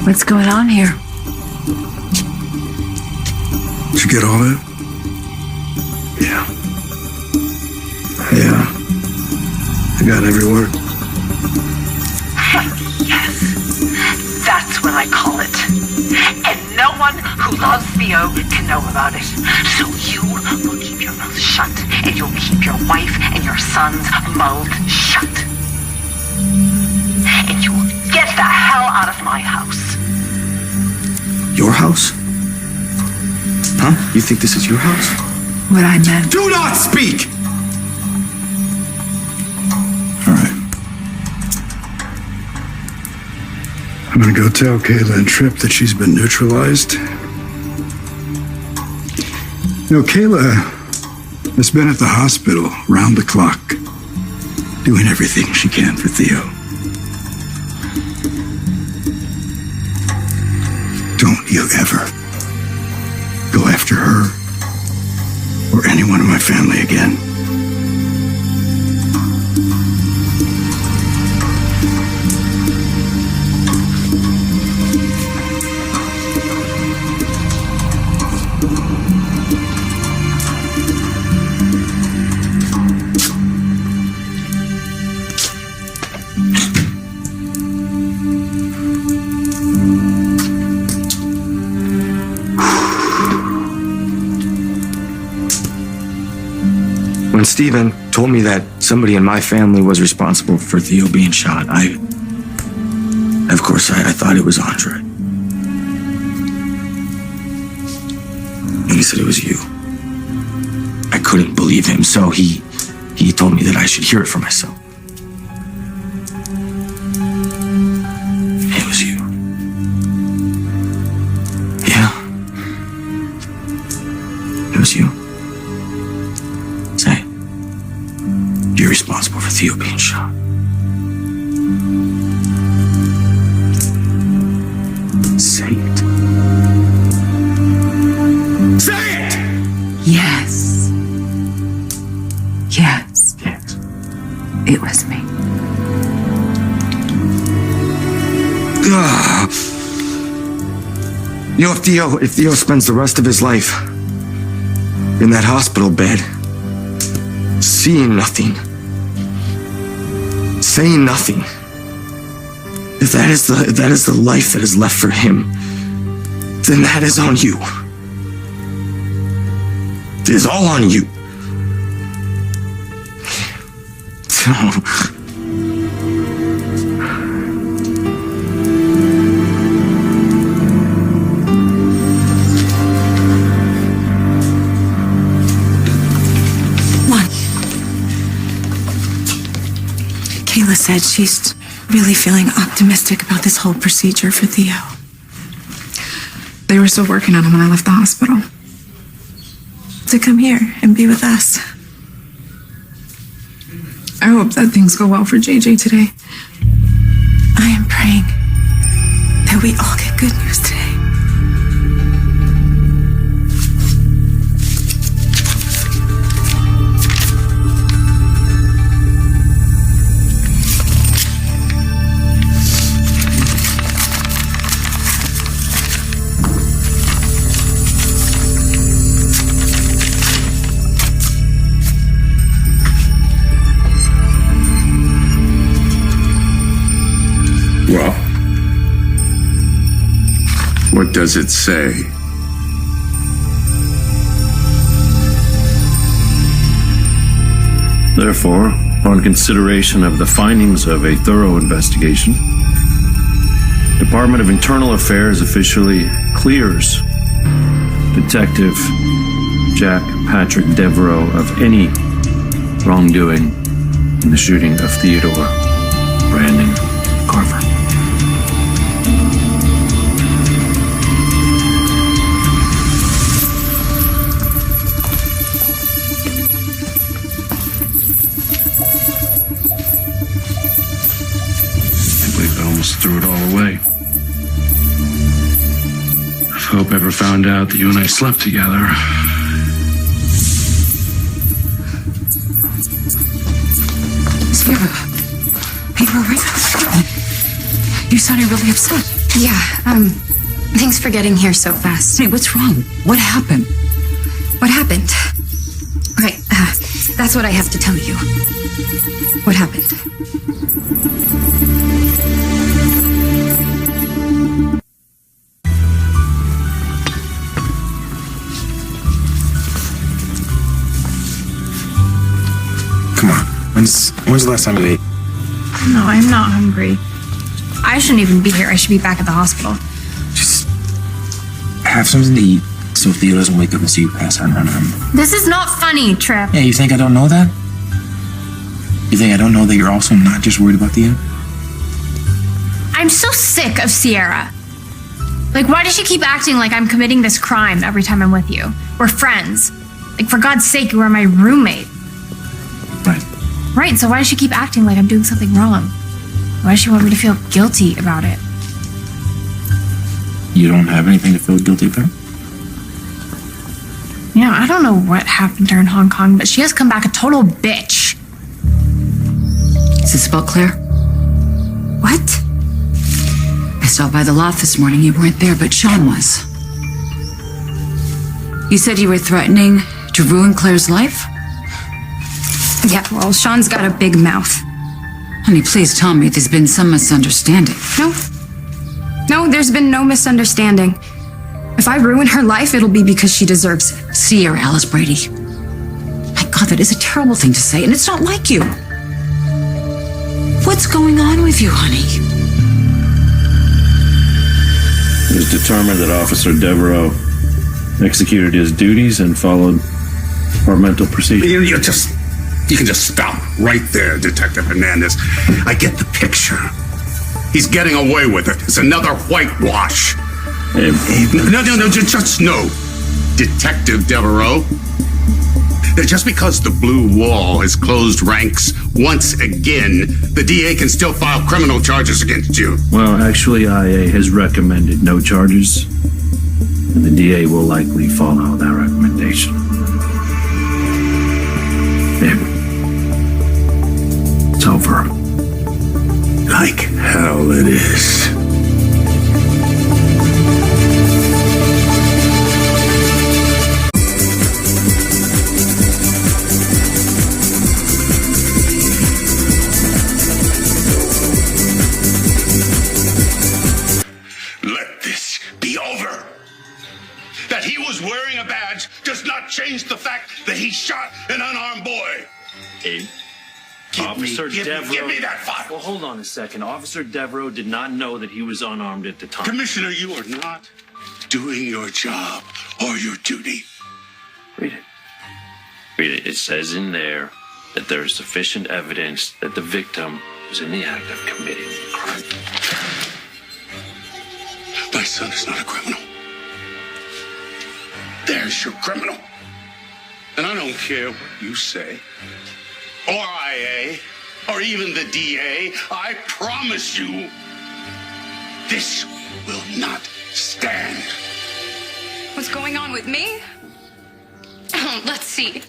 What's going on here? Did you get all that? Yeah. Yeah. I got every word. Yes. That's what I call it. And no one who loves Theo can know about it. So you will keep your mouth shut, and you'll keep your wife and your son's mouth shut. And you will get the hell out of my house. Your house? Huh? You think this is your house? What I meant. Do not speak! All right. I'm gonna go tell Kayla and Tripp that she's been neutralized. You know, Kayla has been at the hospital round the clock, doing everything she can for Theo. Don't you ever go after her or anyone in my family again. When Steven told me that somebody in my family was responsible for Theo being shot, of course, I thought it was Andre. And he said it was you. I couldn't believe him, so he told me that I should hear it for myself. It was you. Yeah. It was you. Say it. You're responsible for Theo being shot. Say it. Say it! Yes. Yes. Yes. It was me. Ugh. You know, if Theo spends the rest of his life in that hospital bed, seeing nothing, saying nothing, if that is the life that is left for him, then that is on you. It is all on you. Kayla said she's really feeling optimistic about this whole procedure for Theo. They were still working on him when I left the hospital. To come here and be with us. I hope that things go well for JJ today. I am praying that we all get good news today. Well, what does it say? Therefore, upon consideration of the findings of a thorough investigation, Department of Internal Affairs officially clears Detective Jack Patrick Devereaux of any wrongdoing in the shooting of Theodore Brandon Carver. Threw it all away. If Hope ever found out that you and I slept together. Sierra, you were right. You sounded really upset. Thanks for getting here so fast. Hey, what's wrong? What happened? What happened? Right, that's what I have to tell you. What happened? Come on. When's the last time you ate? No, I'm not hungry. I shouldn't even be here. I should be back at the hospital. Just have something to eat so Theo doesn't wake up and see you pass out on him. This is not funny, Trip. Yeah, you think I don't know that? You think I don't know that you're also not just worried about Theo? I'm so sick of Sierra. Like, why does she keep acting like I'm committing this crime every time I'm with you? We're friends. Like, for God's sake, you are my roommate. Right. Right, so why does she keep acting like I'm doing something wrong? Why does she want me to feel guilty about it? You don't have anything to feel guilty about? You know, I don't know what happened to her in Hong Kong, but she has come back a total bitch. Is this about Claire? What? I stopped by the loft this morning. You weren't there, but Sean was. You said you were threatening to ruin Claire's life? Yeah, well, Sean's got a big mouth. Honey, please tell me there's been some misunderstanding. No, there's been no misunderstanding. If I ruin her life, it'll be because she deserves it. Sierra Alice Brady. My God, that is a terrible thing to say, and it's not like you. What's going on with you, honey? It was determined that Officer Devereaux executed his duties and followed departmental procedure. You can just stop right there, Detective Hernandez. I get the picture. He's getting away with it. It's another whitewash. No, just no. Detective Devereaux, that just because the blue wall has closed ranks once again, the DA can still file criminal charges against you. Well, actually, IA has recommended no charges, and the DA will likely follow that recommendation. It's over. Like hell it is. Let this be over. That he was wearing a badge does not change the fact that he shot an unarmed boy. Give me that file. Well, hold on a second. Officer Devereaux did not know that he was unarmed at the time. Commissioner, you are not doing your job or your duty. Read it. Read it. It says in there that there is sufficient evidence that the victim was in the act of committing a crime. My son is not a criminal. There's your criminal. And I don't care what you say, or IA, or even the DA. I promise you, this will not stand. What's going on with me? Let's see.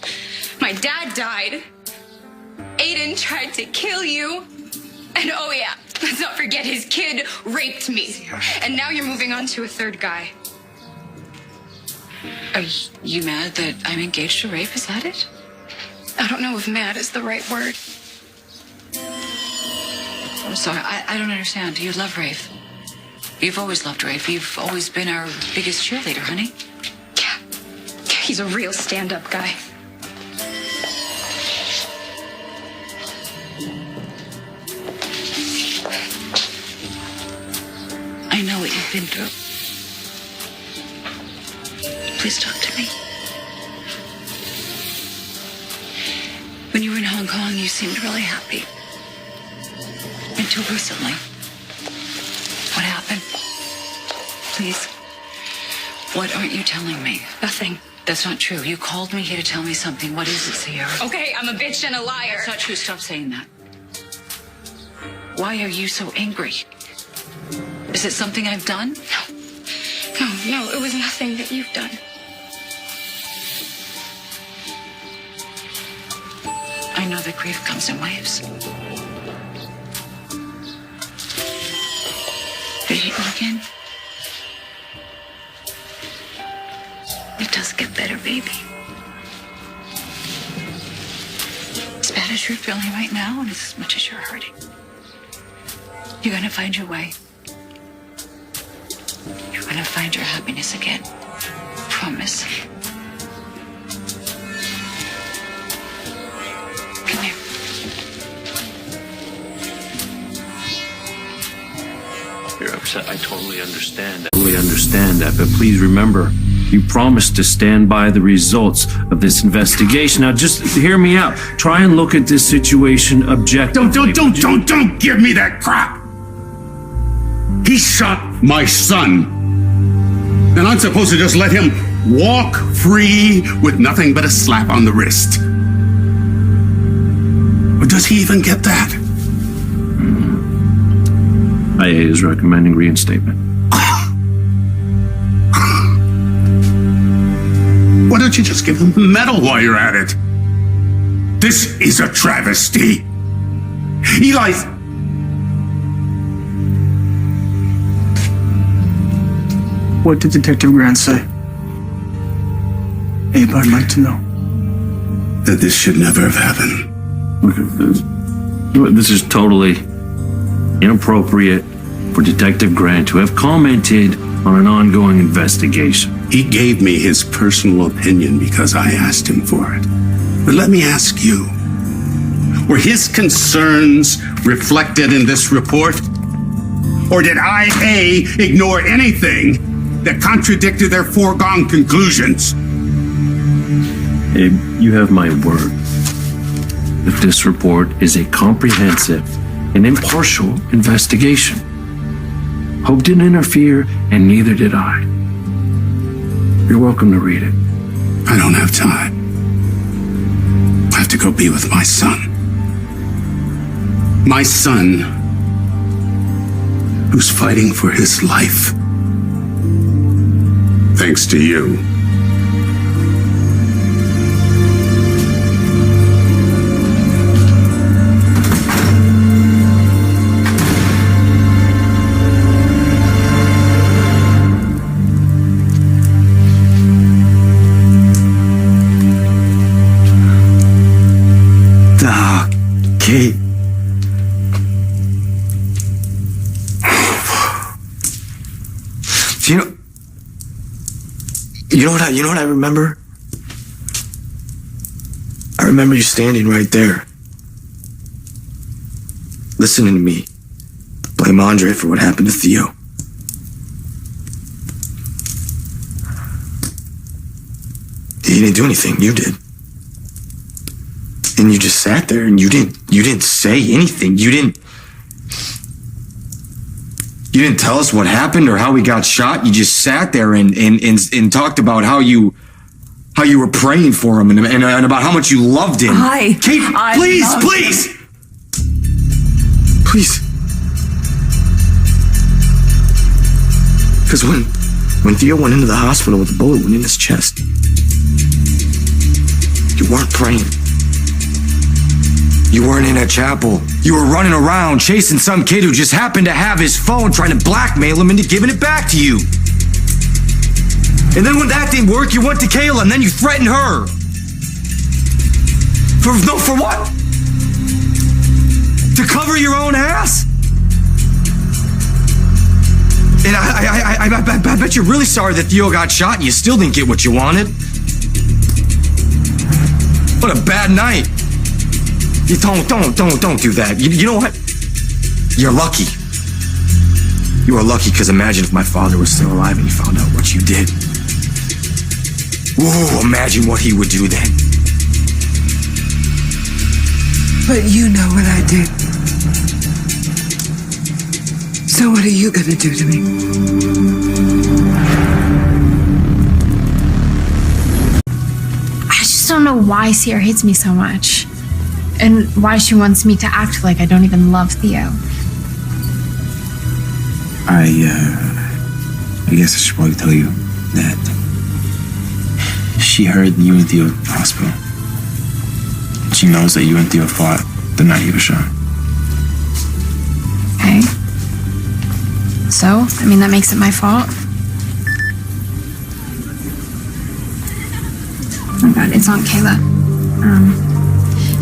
My dad died. Aiden tried to kill you. And oh yeah, let's not forget his kid raped me. And now you're moving on to a third guy. Are you mad that I'm engaged to Rafe? Is that it? I don't know if mad is the right word. I'm sorry, I don't understand. You love Rafe. You've always loved Rafe. You've always been our biggest cheerleader, honey. Yeah, he's a real stand-up guy. I know what you've been through. Please talk to me. When you were in Hong Kong, you seemed really happy. Until recently. What happened? Please. What aren't you telling me? Nothing. That's not true. You called me here to tell me something. What is it, Sierra? Okay, I'm a bitch and a liar. That's not true. Stop saying that. Why are you so angry? Is it something I've done? No, it was nothing that you've done. I know that grief comes in waves. Did you eat again? It does get better, baby. As bad as you're feeling right now, and as much as you're hurting, you're gonna find your way. You're gonna find your happiness again. Promise. Come here. You're upset. I totally understand that. But please remember, you promised to stand by the results of this investigation. Now, just hear me out. Try and look at this situation objectively. Don't give me that crap! He shot my son. And I'm supposed to just let him walk free with nothing but a slap on the wrist. Or does he even get that? IA is recommending reinstatement. Why don't you just give him a medal while you're at it? This is a travesty. Eli. What did Detective Grant say? Abe, I'd like to know. That this should never have happened. Look at this. This is totally inappropriate for Detective Grant to have commented on an ongoing investigation. He gave me his personal opinion because I asked him for it. But let me ask you, were his concerns reflected in this report? Or did IA ignore anything that contradicted their foregone conclusions? Abe, you have my word that this report is a comprehensive and impartial investigation. Hope didn't interfere, and neither did I. You're welcome to read it. I don't have time. I have to go be with my son. My son, who's fighting for his life. Thanks to you. Kate. Do you know what I remember? I remember you standing right there, listening to me blame Andre for what happened to Theo. He didn't do anything, you did. And you just sat there and you didn't say anything. You didn't tell us what happened or how he got shot. You just sat there and talked about how you were praying for him and about how much you loved him. Kate, please. Because when Theo went into the hospital with the bullet went in his chest, you weren't praying. You weren't in a chapel. You were running around chasing some kid who just happened to have his phone, trying to blackmail him into giving it back to you. And then when that didn't work, you went to Kayla and then you threatened her. For what? To cover your own ass? And I bet you're really sorry that Theo got shot and you still didn't get what you wanted. What a bad night. You don't do that. You know what? You're lucky. You are lucky because imagine if my father was still alive and he found out what you did. Whoa, imagine what he would do then. But you know what I did. So what are you gonna do to me? I just don't know why Sierra hates me so much. And why she wants me to act like I don't even love Theo. I guess I should probably tell you that she heard you and Theo at the hospital. She knows that you and Theo fought the night he was shot. Okay. So, I mean, that makes it my fault. Oh God, it's Aunt Kayla.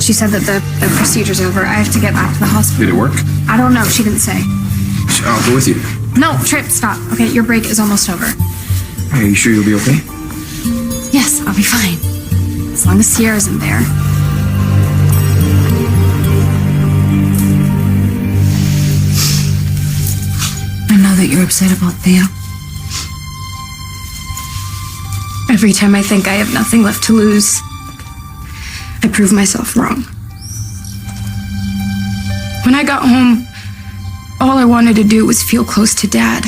She said that the procedure's over. I have to get back to the hospital. Did it work? I don't know. She didn't say. I'll go with you. No, Trip, stop. Okay, your break is almost over. Are you sure you'll be okay? Yes, I'll be fine. As long as Sierra's in there. I know that you're upset about Theo. Every time I think I have nothing left to lose, I prove myself wrong. When I got home, all I wanted to do was feel close to Dad.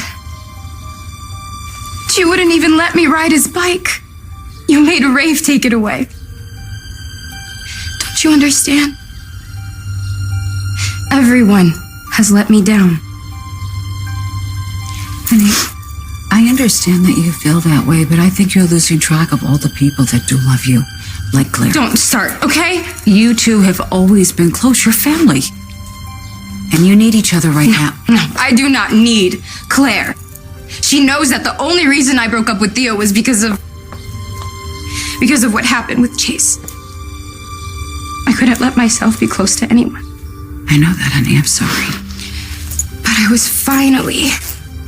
She wouldn't even let me ride his bike. You made Rafe take it away. Don't you understand? Everyone has let me down. Honey, I understand that you feel that way, but I think you're losing track of all the people that do love you, like Claire. Don't start, okay? You two have always been close. You're family. And you need each other right now. No, I do not need Claire. She knows that the only reason I broke up with Theo was because of what happened with Chase. I couldn't let myself be close to anyone. I know that, honey. I'm sorry. But I was finally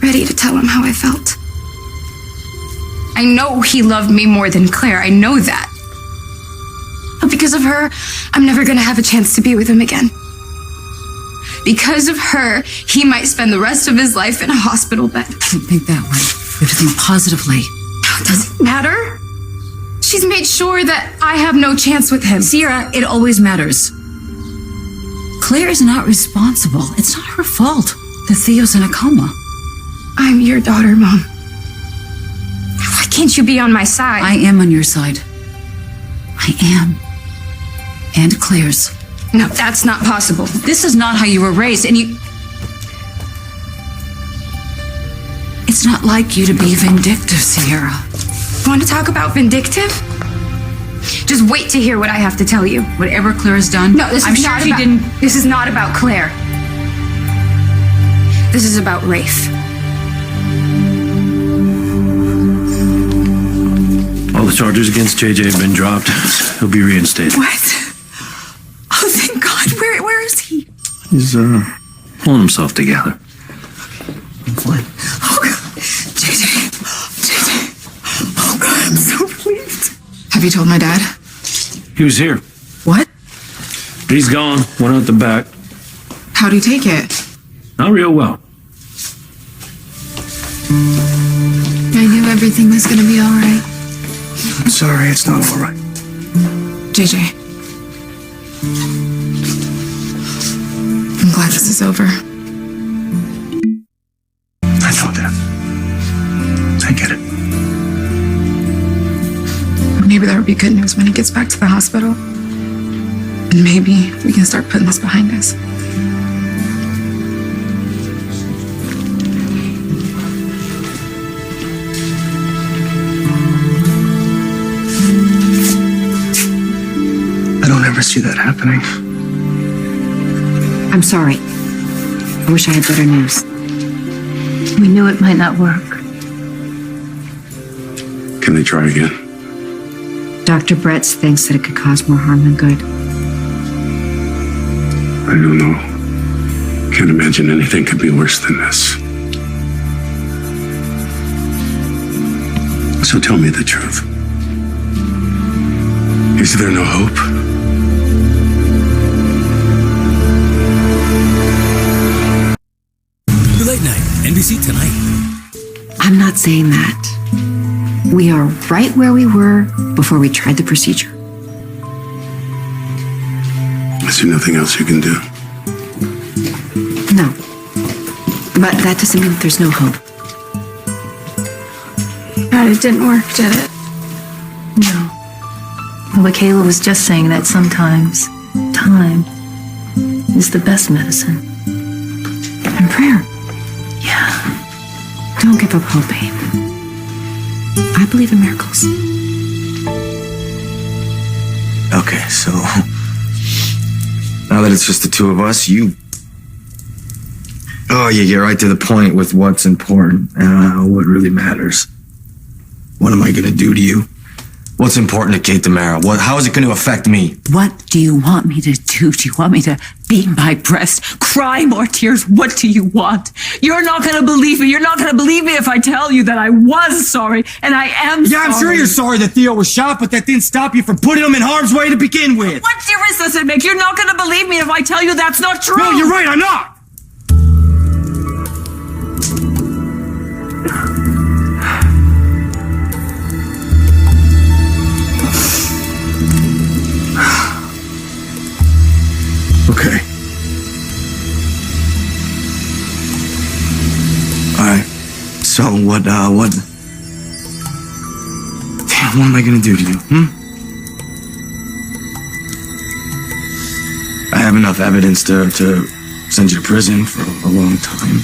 ready to tell him how I felt. I know he loved me more than Claire. I know that. But because of her, I'm never gonna have a chance to be with him again. Because of her, he might spend the rest of his life in a hospital bed. Don't think that way. You have to think positively. Does it matter? She's made sure that I have no chance with him. Sierra, it always matters. Claire is not responsible. It's not her fault that Theo's in a coma. I'm your daughter, Mom. Why can't you be on my side? I am on your side. I am. And Claire's. No, that's not possible. This is not how you were raised, and you... It's not like you to be vindictive, Sierra. Want to talk about vindictive? Just wait to hear what I have to tell you. Whatever Claire has done, No, this I'm is sure not she about, didn't... This is not about Claire. This is about Rafe. All the charges against JJ have been dropped. He'll be reinstated. What? Oh, thank God. Where is he? He's, pulling himself together. What? Oh, God. JJ. Oh, God, I'm so relieved. Have you told my dad? He was here. What? He's gone. Went out the back. How'd he take it? Not real well. I knew everything was gonna be all right. I'm sorry, it's not all right. JJ. I'm glad this is over. I know that. I get it. Maybe there will be good news when he gets back to the hospital. And maybe we can start putting this behind us. I don't ever see that happening. I'm sorry. I wish I had better news. We knew it might not work. Can they try again? Dr. Bretz thinks that it could cause more harm than good. I don't know. Can't imagine anything could be worse than this. So tell me the truth. Is there no hope? Late night, NBC Tonight. I'm not saying that. We are right where we were before we tried the procedure. Is there nothing else you can do? No. But that doesn't mean that there's no hope. God, it didn't work, did it? No. Well, Kayla was just saying that sometimes time is the best medicine. And prayer. Yeah. Don't give up hope, babe. I believe in miracles. Okay, so now that it's just the two of us, you Oh, you get right to the point with what's important and what really matters. What am I gonna do to you? What's important to Kate Tamara? How is it gonna affect me? What do you want me to do? Do you want me to beat my breast, cry more tears? What do you want? You're not going to believe me. You're not going to believe me if I tell you that I was sorry, and I am sorry. Yeah, I'm sure you're sorry that Theo was shot, but that didn't stop you from putting him in harm's way to begin with. What difference does it make? You're not going to believe me if I tell you that's not true. No, you're right, I'm not. Okay. Alright. So, what damn, what am I gonna do to you, I have enough evidence to send you to prison for a long time.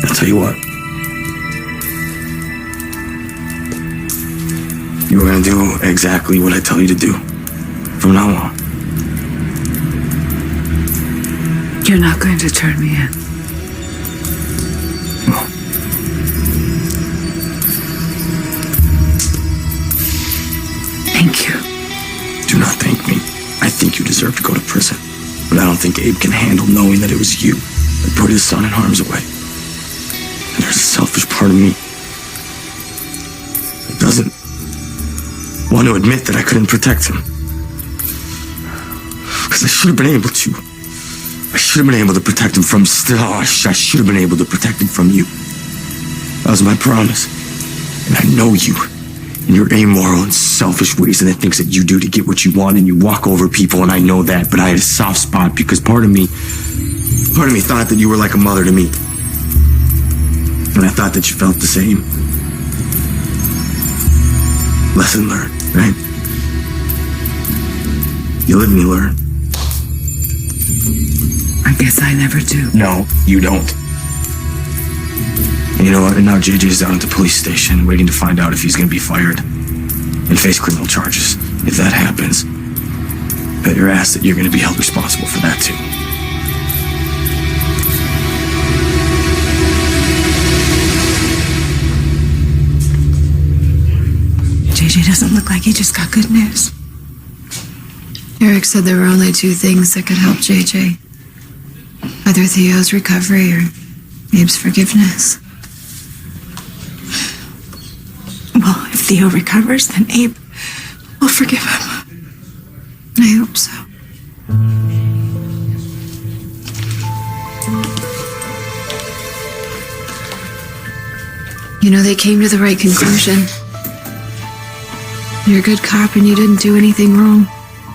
I'll tell you what. You're gonna do exactly what I tell you to do from now on. You're not going to turn me in. No. Thank you. Do not thank me. I think you deserve to go to prison. But I don't think Abe can handle knowing that it was you that put his son in harm's way. And there's a selfish part of me that doesn't want to admit that I couldn't protect him. Because I should have been able to. I should have been able to protect him from I should have been able to protect him from you. That was my promise. And I know you and your amoral and selfish ways and the things that you do to get what you want, and you walk over people, and I know that, but I had a soft spot because part of me thought that you were like a mother to me. And I thought that you felt the same. Lesson learned, right? You live and you learn. I guess I never do. No, you don't. And you know what? And now JJ's down at the police station waiting to find out if he's going to be fired and face criminal charges. If that happens, bet your ass that you're going to be held responsible for that too. JJ doesn't look like he just got good news. Eric said there were only two things that could help JJ. Either Theo's recovery or Abe's forgiveness. Well, if Theo recovers, then Abe will forgive him. I hope so. You know, they came to the right conclusion. You're a good cop and you didn't do anything wrong.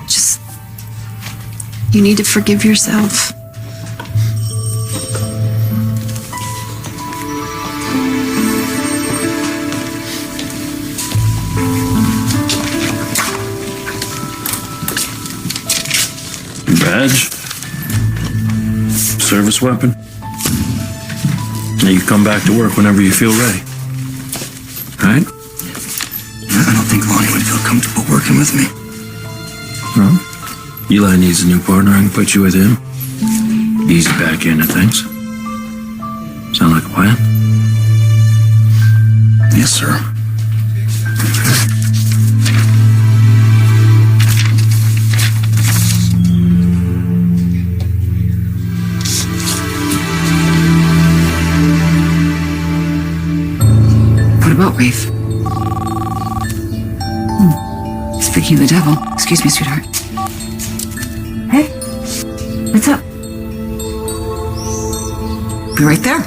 Just, you need to forgive yourself. Badge. Service weapon. Now you come back to work whenever you feel ready. All right? I don't think Lonnie would feel comfortable working with me. Well, Eli needs a new partner. I can put you with him. Easy back into things. Sound like a plan? Yes, sir. What about Rafe? Speaking of the devil, excuse me, sweetheart. Hey, what's up? Be right there.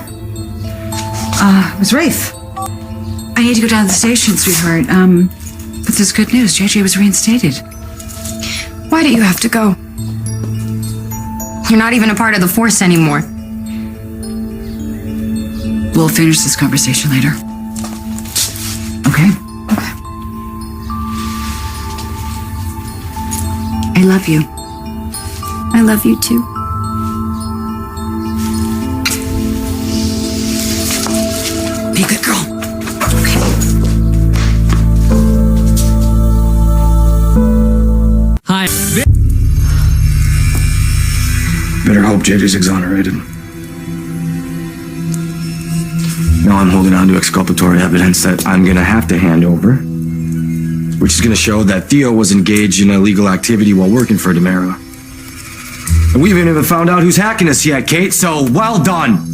It was Rafe. I need to go down to the station, sweetheart. But there's good news. JJ was reinstated. Why do you have to go? You're not even a part of the force anymore. We'll finish this conversation later. Okay? Okay. I love you. I love you too. good girl. Hi. Better hope JJ's exonerated. Now I'm holding on to exculpatory evidence that I'm gonna have to hand over, which is gonna show that Theo was engaged in illegal activity while working for Demera. And we haven't even found out who's hacking us yet, Kate, so well done!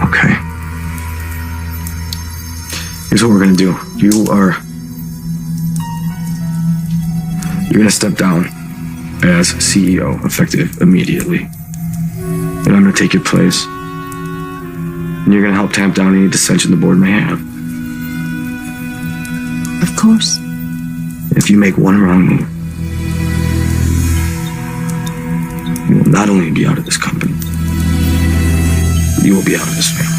Okay. Here's what we're gonna do. You're gonna step down as CEO, effective immediately. And I'm gonna take your place. And you're gonna help tamp down any dissension the board may have. Of course. If you make one wrong move, you will not only be out of this company, you will be out of this family.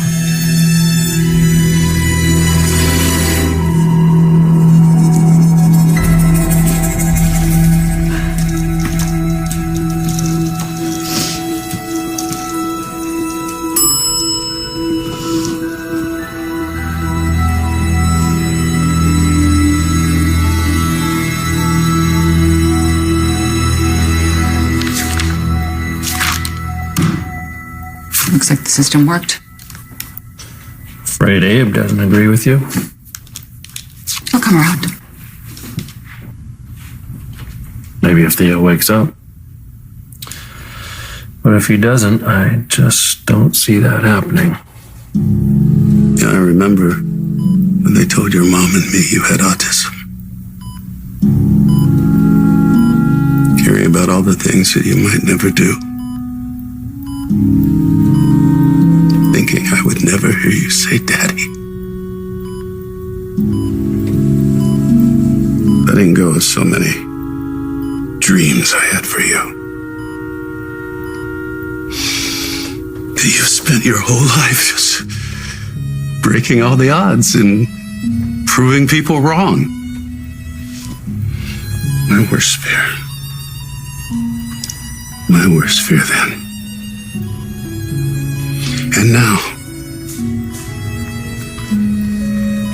Looks like the system worked. Afraid Abe doesn't agree with you? He'll come around. Maybe if Theo wakes up. But if he doesn't, I just don't see that happening. Yeah, I remember when they told your mom and me you had autism. Caring about all the things that you might never do. Thinking I would never hear you say Daddy. Letting go of so many dreams I had for you. You've spent your whole life just breaking all the odds and proving people wrong. My worst fear. My worst fear then. And now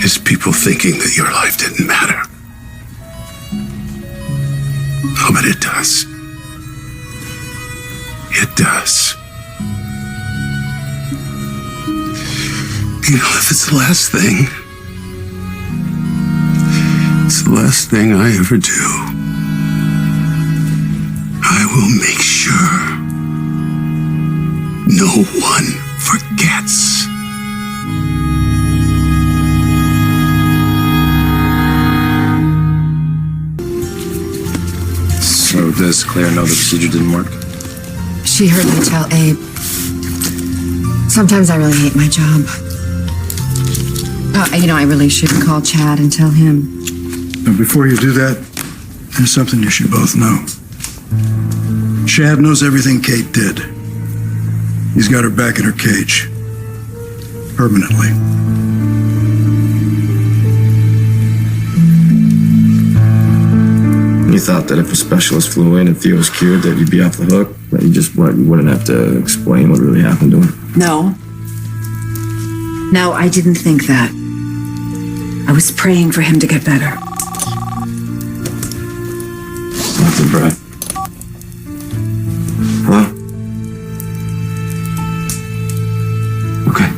is people thinking that your life didn't matter. Oh, but it does. It does. You know, if it's the last thing, it's the last thing I ever do, I will make sure no one forgets. So does Claire know the procedure didn't work? She heard me tell Abe. Sometimes I really hate my job. I really should call Chad and tell him. Now, before you do that, there's something you should both know. Chad knows everything Kate did. He's got her back in her cage. Permanently. You thought that if a specialist flew in and Theo was cured, that you'd be off the hook? That you wouldn't have to explain what really happened to him? No, I didn't think that. I was praying for him to get better. Nothing, Brad. Hello? Okay.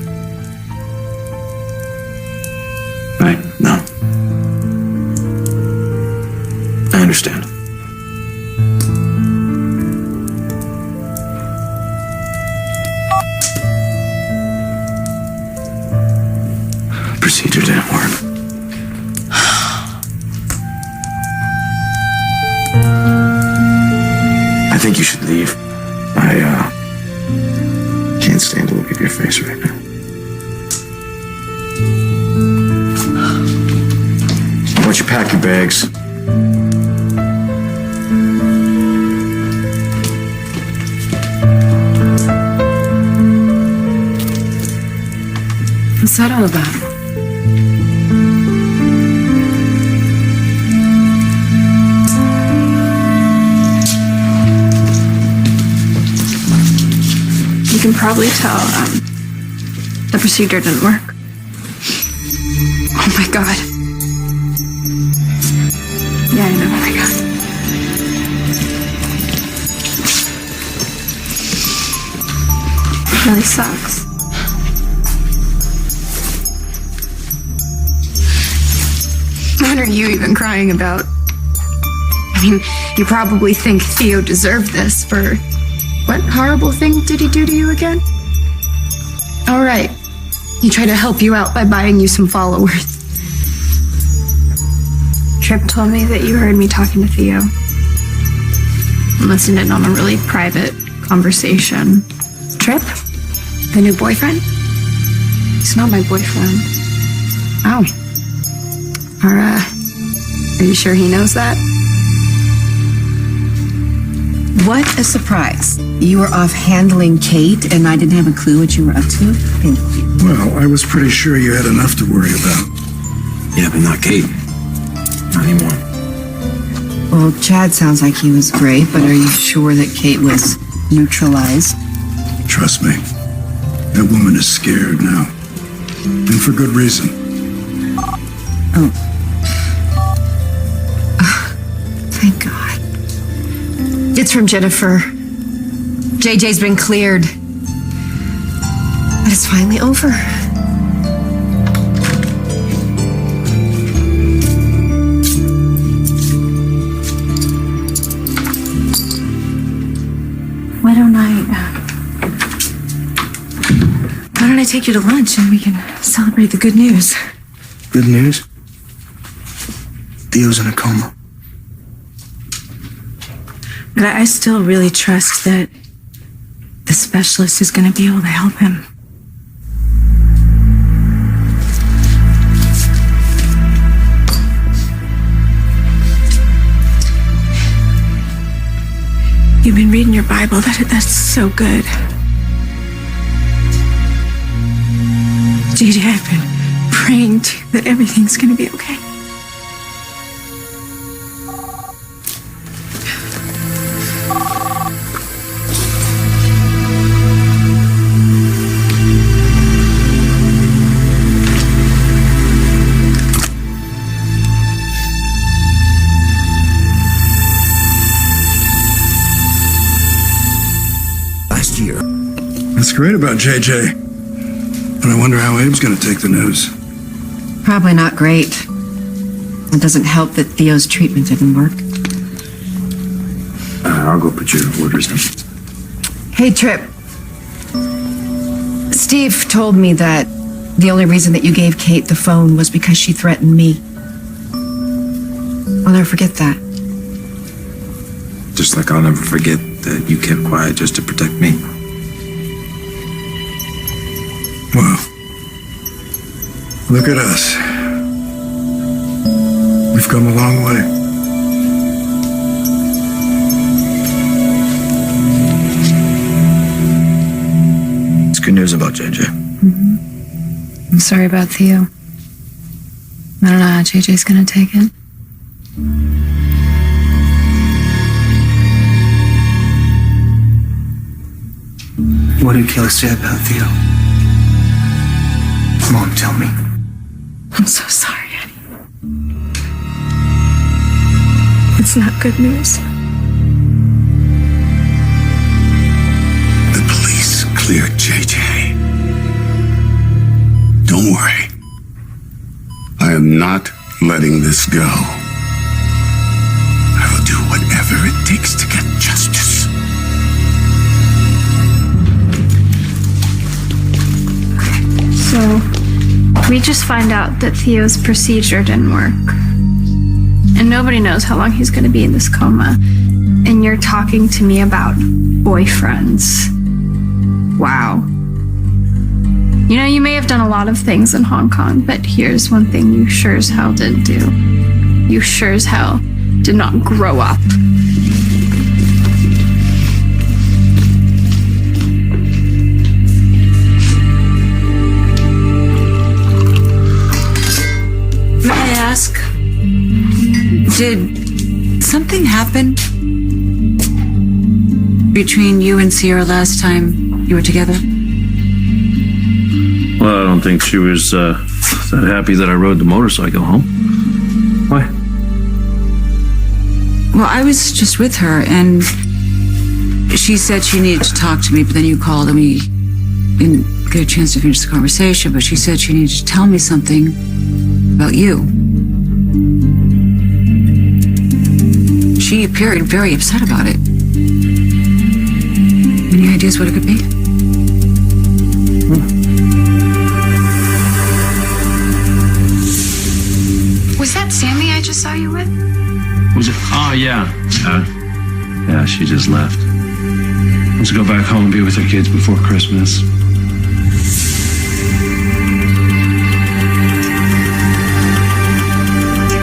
No. I understand. Procedure didn't work. I think you should leave. I can't stand to look at your face right now. Why don't you pack your bags? What's that all about? can probably tell the procedure didn't work. Oh my god. Yeah, I know. Oh my god. It really sucks. What are you even crying about? I mean, you probably think Theo deserved this for... What horrible thing did he do to you again? All right. He tried to help you out by buying you some followers. Tripp told me that you heard me talking to Theo. And listened in on a really private conversation. Tripp? The new boyfriend? He's not my boyfriend. Oh. Are you sure he knows that? What a surprise. You were off handling Kate, and I didn't have a clue what you were up to? Thank you. Well, I was pretty sure you had enough to worry about. Yeah, but not Kate. Not anymore. Well, Chad sounds like he was great, but are you sure that Kate was neutralized? Trust me. That woman is scared now. And for good reason. Oh. Thank God. It's from Jennifer. JJ's been cleared. But it's finally over. Why don't I take you to lunch and we can celebrate the good news? Good news? Theo's in a coma. But I still really trust that the specialist is going to be able to help him. You've been reading your Bible. That's so good. JJ, I've been praying that everything's going to be okay. That's great about JJ. And I wonder how Abe's going to take the news. Probably not great. It doesn't help that Theo's treatment didn't work. I'll go put your orders in. Hey, Tripp. Steve told me that the only reason that you gave Kate the phone was because she threatened me. I'll never forget that. Just like I'll never forget that you kept quiet just to protect me. Well, look at us. We've come a long way. It's good news about JJ. I'm sorry about Theo. I don't know how JJ's gonna take it. What did Kayla say about Theo? Mom, tell me. I'm so sorry, Eddie. It's not good news. The police cleared JJ. Don't worry. I am not letting this go. I will do whatever it takes to get justice. So, we just find out that Theo's procedure didn't work. And nobody knows how long he's going to be in this coma. And you're talking to me about boyfriends. Wow. You know, you may have done a lot of things in Hong Kong, but here's one thing you sure as hell didn't do. You sure as hell did not grow up. May I ask, did something happen between you and Sierra last time You were together? Well, I don't think she was that happy that I rode the motorcycle home. Why? Well, I was just with her, and she said she needed to talk to me, but then you called and we didn't get a chance to finish the conversation, but she said she needed to tell me something about you. She appeared very upset about it. Any ideas what it could be? Was that Sammy I just saw you with? Was it? Oh, yeah. Yeah, she just left. Let's go back home and be with her kids before Christmas.